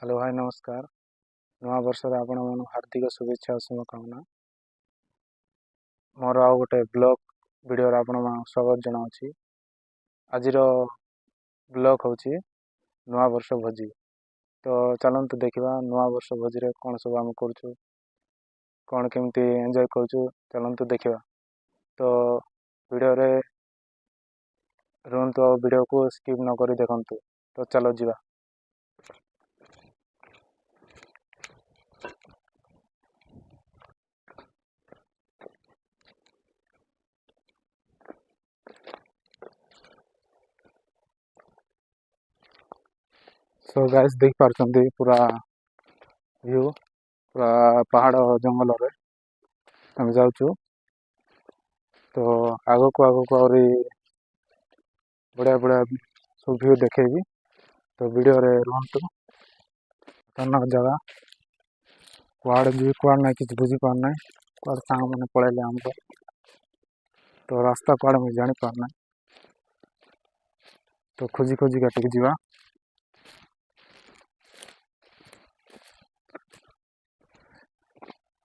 Hello hi नमस्कार। नवा वर्ष आपण मन हार्दिक शुभेच्छा और शुभकामना। मोर आउ गोटे ब्लॉग वीडियो आपण स्वागत जनावि। आज ब्लॉग हूँ नवा वर्ष भोजी। तो चलतु देखा नवा वर्ष भोजी रे कौन सब आम कर कौन केमती एंजॉय करूँ चलतु देखा। तो वीडियो रे रुहतु वीडियो को स्किप न करी देखंतु। तो चलो जीवा। सो गाइस देख पारछंती पूरा व्यू पूरा पहाड़ जंगल रे हम जाऊँ। तो आग को आहरी बढ़िया बढ़िया सब व्यू देखेबी। तो वीडियो रे रुहतु। खतरनाक जगह कुआड़ जी कुआड़ ना कि बुझी पारना कुआड़ सांग मैंने पड़ेले आमको। तो रास्ता कुआड़ मुझे जानी पारना। तो खोजी खोजी काटिक जीवा।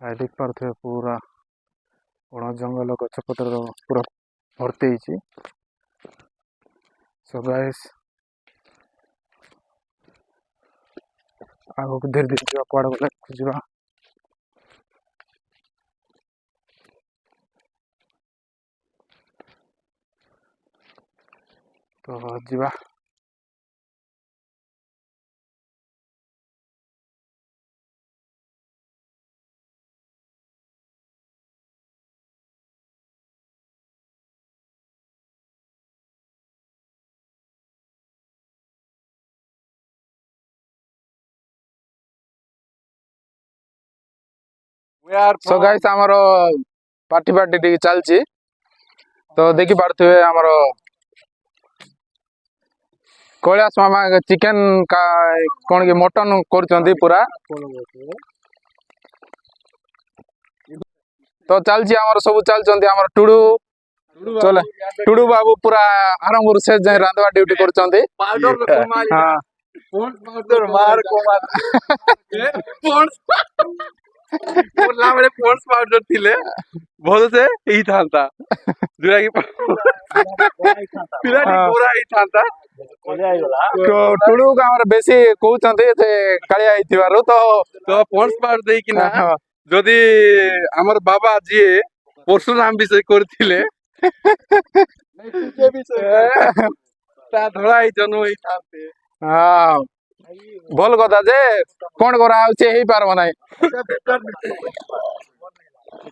देख पारे पूरा बड़ जंगल गछपतर पूरा भर्ती। सो गाइस आग को धीरे धीरे कुआड़ गले खोजा। तो जीवा। सो गाइस आमर पार्टी पार्टी टी चलची। तो देखि पारथुवे आमर कैलाश मामा चिकेन का कौन कि मटन कर पूरा। तो चलची आमर सब चलचंती आमर टुडू चले टुडू बाबू पूरा आरंभ से जाए रांधवा ड्यूटी करचंती। हां मार को बोलला बड़े फोर्स पाउडर थिले बहुत से ही थांता जोरा की पिलाटी गोरा ही थांता। तो टुडू का हमर बेसी कहउचंती ते कालिया आइथिबारु। तो फोर्स पाउडर देई कि ना जदी हमर बाबा जी परशुराम विषय करथिले के विषय ता धोळा ही जन्म ही थांते। हां भल कथा जे कोन करा आउचे ही पारबो नाही।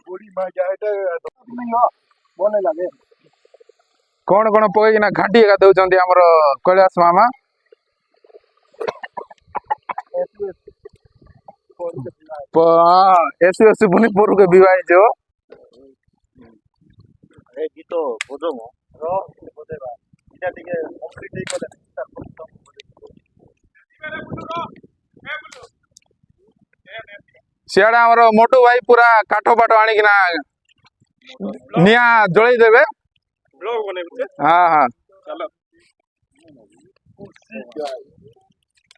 गोड़ी मा जाएटा नहीं हो बोले लागे कौन कौन पकई ना घाटी का दउचंती हमर कैलाश मामा। एसएस पुनिपुर के विवाह जो ए गीतो बोदमो रो बोदेबा इटा टिके कंप्लीट ही कोले सियाड़ा हमर मोटू भाई पूरा काठो पाठो आनी किना निया जळई देबे ब्लॉग बनेबे। हां हां चलो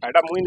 एटा मुई